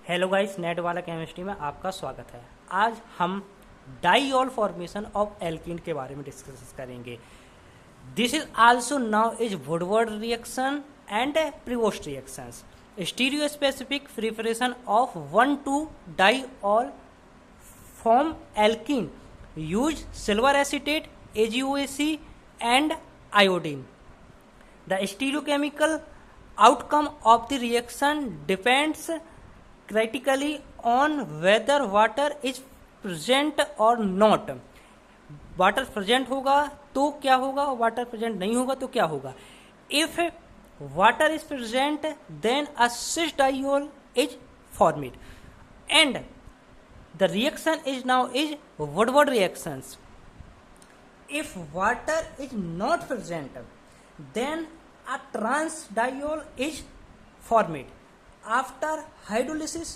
Hello guys, net वाला chemistry में आपका स्वागत है। आज हम डाइऑल फॉर्मेशन ऑफ एल्कीन के बारे में डिस्कस करेंगे। This is also now is Woodward reaction and Prevost reactions. Stereo specific preparation of 1,2 diol form alkene use silver acetate, AgOAC and iodine. The stereochemical outcome of the reaction depends critically on whether water is present or not. Water present होगा तो क्या होगा, water present नहीं होगा तो क्या होगा। If water is present then a cis diol is formed and the reaction is now is Woodward reactions. If water is not present, then a trans diol is formed after hydrolysis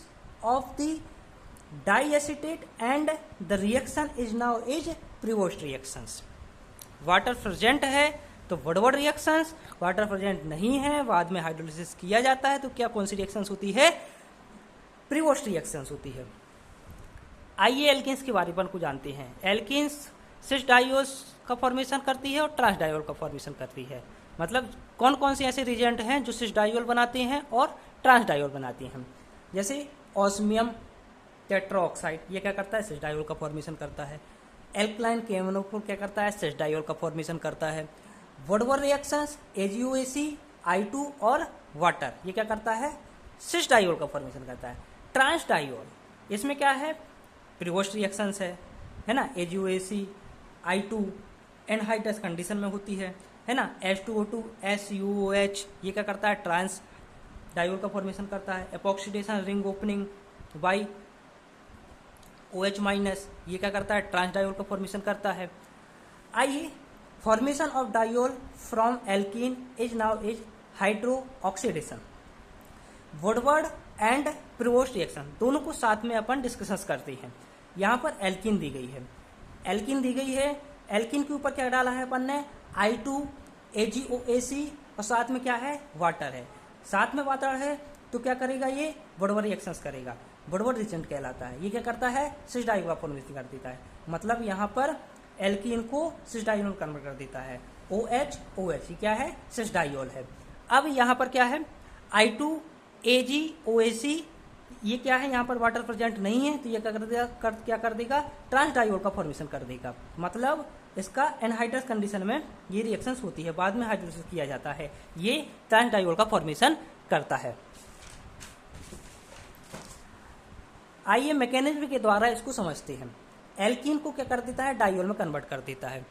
of the diacetate and the reaction is now is Prevost reactions. Water present है तो Woodward reactions, water present नहीं है बाद में hydrolysis किया जाता है तो क्या कौन सी रिएक्शंस होती है, प्रीवोस्ट रिएक्शंस होती है। आइए एल्कीन्स के बारे में कुछ जानते हैं। एल्कीन्स सिस डाइओल्स का फॉर्मेशन करती है और ट्रांस डाइओल का फॉर्मेशन करती है। मतलब कौन कौन से ऐसे रिएजेंट हैं जो सिस डाइओल बनाते हैं और ट्रांस डाइओल बनाते हैं। जैसे ऑस्मियम टेट्राऑक्साइड, ये क्या करता है, सिस डाइओल का फॉर्मेशन करता है। एल्कलाइन केमोनोफोर क्या करता है, सिस डाइओल का फॉर्मेशन करता है। वुडवर्ड रिएक्शंस AgOAC, I2 और वाटर, ये क्या करता है, सिस डाइओल का फॉर्मेशन करता है। ट्रांस डाइओल इसमें क्या है, प्रीवोस्ट रिएक्शंस है ना, AgOAC, I2 एनहाइड्रस कंडीशन में होती है ना। H2O2, SuOH, ये क्या करता है, ट्रांस डाइओल का फॉर्मेशन करता है। एपॉक्सीडेशन रिंग ओपनिंग बाई OH-, ये क्या करता है, ट्रांस डाइओल का फॉर्मेशन करता है। आइए, formation of diol from alkene is now is hydro oxidation. Woodward and Prevost reaction दोनों को साथ में अपन डिस्कस करते हैं। यहाँ पर एल्कीन दी गई है, एल्कीन दी गई है। एल्कीन के ऊपर क्या डाला है अपन ने, I2, AgOAC और साथ में क्या है, वाटर है। साथ में वाटर है तो क्या करेगा, ये वुडवर्ड रिएक्शंस करेगा, वुडवर्ड रिएजेंट कहलाता है। ये क्या करता है, सिस डाइओल का फॉर्मेशन कर देता है। मतलब यहाँ पर एल्कीन को सिस डाइओल में कन्वर्ट कर देता है। OH ये क्या है, सिस डाइओल है। अब यहाँ पर क्या है, I2, AgOAC, ये क्या है, यहाँ पर वाटर प्रेजेंट नहीं है तो ये क्या कर देगा, ट्रांस डाइओल का फॉर्मेशन कर देगा। मतलब इसका एनहाइड्रस कंडीशन में ये रिएक्शंस होती है, बाद में हाइड्रोलिसिस किया जाता है, ये ट्रांस डाइओल का फॉर्मेशन करता है। आइए मैकेनिज्म के द्वारा इसको समझते हैं। एल्कीन को क्या कर देता है, डाइओल में कन्वर्ट कर देता है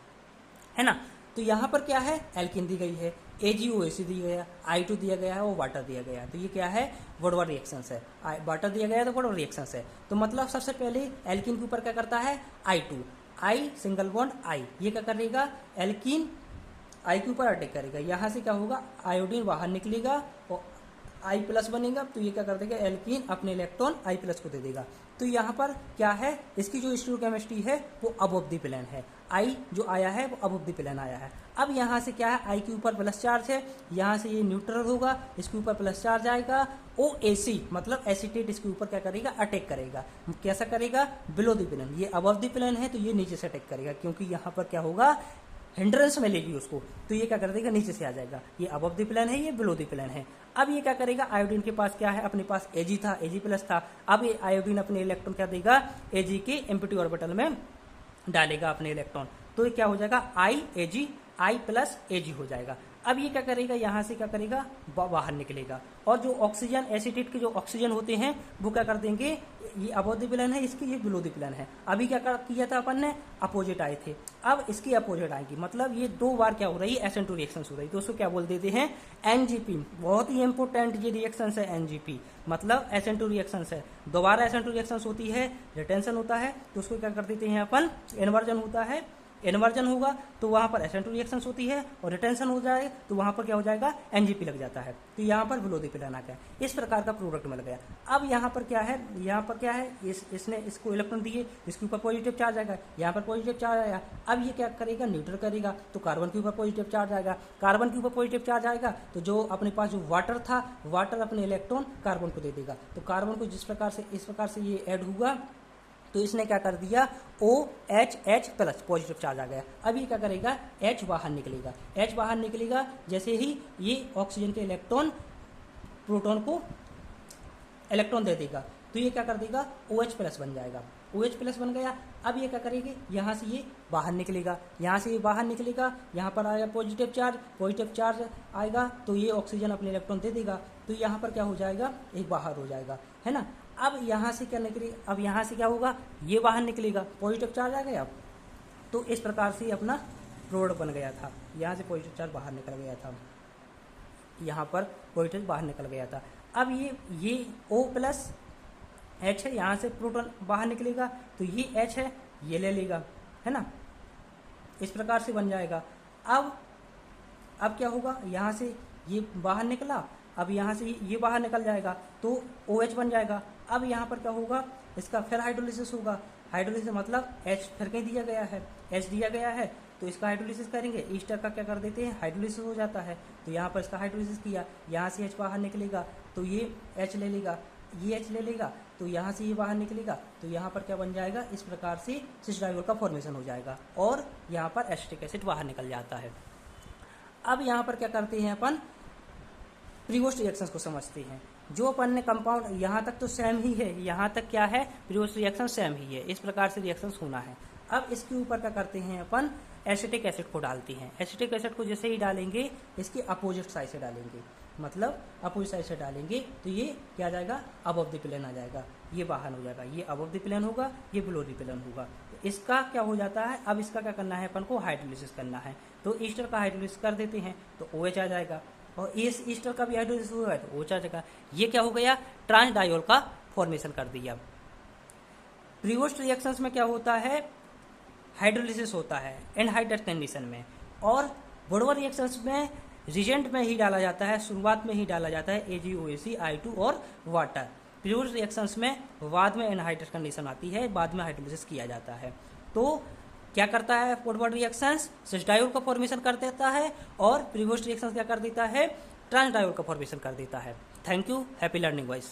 ना। तो यहाँ पर क्या है, एल्कीन दी गई है, AgOAC दिया गया, I2 दिया गया है और वाटर दिया गया है। तो ये क्या है, वुडवर्ड रिएक्शंस है। वाटर दिया गया है तो वुडवर्ड रिएक्शंस है। तो मतलब सबसे पहले एल्कीन के ऊपर क्या करता है, I2, I single bond I, ये क्या करेगा, एल्कीन I के ऊपर अटैक करेगा। यहाँ से क्या होगा, आयोडीन बाहर निकलेगा और I+ बनेगा। तो ये क्या कर देगा, एल्कीन अपने इलेक्ट्रॉन I+ को दे देगा। तो यहाँ पर क्या है, इसकी जो स्टीरियोकेमिस्ट्री है वो अबव द प्लेन है। I जो आया है वो अबव द प्लेन आया है। अब यहाँ से क्या है, I के ऊपर प्लस चार्ज है, यहाँ से ये न्यूट्रल होगा, इसके ऊपर प्लस चार्ज आएगा। OAC मतलब एसीटेट इसके ऊपर क्या करेगा, अटैक करेगा। कैसा करेगा, बिलो द प्लेन। ये अबव द प्लेन है तो ये नीचे से अटैक करेगा, क्योंकि यहाँ पर क्या होगा, हिंड्रेंस मिलेगी उसको, तो ये क्या कर देगा, नीचे से आ जाएगा। ये अबव द प्लेन है, ये बिलो द प्लेन है। अब ये क्या करेगा, आयोडीन के पास क्या है, अपने पास Ag था, Ag+ था। अब ये आयोडीन अपने इलेक्ट्रॉन क्या देगा, Ag के एम्प्टी ऑर्बिटल में डालेगा अपने इलेक्ट्रॉन। तो ये क्या हो जाएगा, I+Ag हो जाएगा। अब ये क्या करेगा, यहाँ से क्या करेगा, बाहर निकलेगा। और जो ऑक्सीजन, एसीटेट के जो ऑक्सीजन होते हैं वो क्या कर देंगे, ये अबव द प्लेन है इसकी, ये बिलो द प्लेन है। अभी क्या किया था अपन ने, अपोजिट आए थे, अब इसकी अपोजिट आएगी। मतलब ये 2 बार क्या हो रही है, SN2 रिएक्शन हो रही है। तो उसको क्या बोल देते हैं, NGP। बहुत ही इंपॉर्टेंट ये रिएक्शन है NGP, मतलब SN2 रिएक्शन है। दोबारा SN2 रिएक्शन होती है, रिटेंशन होता है, तो उसको क्या कर देते हैं अपन, इन्वर्जन होता है इन्वर्जन होगा तो वहाँ पर SN2 रिएक्शंस होती है, और रिटेंशन हो जाए तो वहाँ पर क्या हो जाएगा, NGP लग जाता है। तो यहाँ पर बिलो द पिलेन आ गया, इस प्रकार का प्रोडक्ट मिल गया। अब यहाँ पर क्या है, इसने इसको इलेक्ट्रॉन दिए, इसके ऊपर पॉजिटिव चार्ज आएगा, यहाँ पर पॉजिटिव चार्ज आया। अब ये क्या करेगा, न्यूट्रल करेगा, तो कार्बन के ऊपर पॉजिटिव चार्ज आएगा। कार्बन के ऊपर पॉजिटिव चार्ज आएगा तो जो अपने पास जो वाटर था, वाटर अपने इलेक्ट्रॉन कार्बन को दे देगा। तो कार्बन को जिस प्रकार से इस प्रकार से ये ऐड हुआ, तो इसने क्या कर दिया, OH प्लस पॉजिटिव चार्ज आ गया। अब ये क्या करेगा, H बाहर निकलेगा। H बाहर निकलेगा जैसे ही ये ऑक्सीजन के इलेक्ट्रॉन प्रोटॉन को इलेक्ट्रॉन दे देगा, तो ये क्या कर देगा, OH प्लस बन जाएगा। OH प्लस बन गया। अब ये क्या करेगी, यहाँ से ये बाहर निकलेगा, यहाँ से ये बाहर निकलेगा, यहाँ पर आएगा पॉजिटिव चार्ज आएगा, तो ये ऑक्सीजन अपने इलेक्ट्रॉन दे देगा। तो यहाँ पर क्या हो जाएगा, एक बाहर हो जाएगा, है ना। अब यहाँ से क्या निकलेगा, अब यहाँ से क्या होगा, ये बाहर निकलेगा, पॉजिटिव चार्ज आ गया। तो इस प्रकार से अपना प्रोडक्ट बन गया था। यहाँ से पॉजिटिव चार्ज बाहर निकल गया था, यहाँ पर पॉजिटिव बाहर निकल गया था। अब ये O प्लस H है, यहाँ से प्रोटॉन बाहर निकलेगा, तो ये H है, ये ले लेगा, है ना। इस प्रकार से बन जाएगा। अब क्या होगा, यहाँ से ये बाहर निकला, अब यहाँ से ये बाहर निकल जाएगा, तो OH बन जाएगा। अब यहाँ पर क्या होगा, इसका फिर हाइड्रोलिसिस होगा। हाइड्रोलिसिस मतलब H फिर कहीं दिया गया है, H दिया गया है, तो इसका हाइड्रोलिसिस करेंगे। ईस्टर का क्या कर देते हैं, हाइड्रोलिसिस हो जाता है। तो यहाँ पर इसका हाइड्रोलिसिस किया, यहाँ से H बाहर निकलेगा, तो ये H ले लेगा, ये H ले लेगा, तो यहाँ से ये बाहर निकलेगा, तो यहाँ पर क्या बन जाएगा, इस प्रकार से सिस डाइवोल का फॉर्मेशन हो जाएगा, और यहाँ पर एसिटिक एसिड बाहर निकल जाता है। अब यहाँ पर क्या करते हैं, अपन प्रीवोस्ट रिएक्शंस को समझते हैं। जो अपन ने कंपाउंड, यहाँ तक तो सेम ही है, यहाँ तक क्या है, प्रीवोस्ट रिएक्शन सेम ही है, इस प्रकार से रिएक्शंस होना है। अब इसके ऊपर क्या करते हैं, अपन एसिटिक एसिड को डालते हैं। एसिटिक एसिड को जैसे ही डालेंगे, इसके अपोजिट साइड से डालेंगे, मतलब अपोजिट साइड से डालेंगे, तो ये क्या आ जाएगा, अबव द प्लेन आ जाएगा, ये बाहर हो जाएगा, ये अबव द प्लेन होगा, ये बिलो द प्लेन होगा। तो इसका क्या हो जाता है, अब इसका क्या करना है, अपन को हाइड्रोलिसिस करना है। तो ईस्टर का हाइड्रोलिसिस कर देते हैं, तो OH आ जाएगा, और इस ईस्टर का भी हाइड्रोलिसिस हुआ है तो OH आ जाएगा। ये क्या हो गया, ट्रांस डायोल का फॉर्मेशन कर दिया। प्रीवोस्ट रिएक्शंस में क्या होता है, हाइड्रोलिसिस होता है एनहाइड्रेट कंडीशन में, और वुडवर्ड रिएक्शंस में रिजेंट में ही डाला जाता है, शुरुआत में ही डाला जाता है AgOAc I2 और वाटर। प्रीवोस्ट रिएक्शंस में बाद में एनहाइड्रेट कंडीशन आती है, बाद में हाइड्रोलिसिस किया जाता है। तो क्या करता है, वुडवर्ड रिएक्शंस सिस डायोल का फॉर्मेशन कर देता है, और प्रीवोस्ट रिएक्शंस क्या कर देता है, ट्रांस डायोल का फॉर्मेशन कर देता है। Thank you, happy learning wise.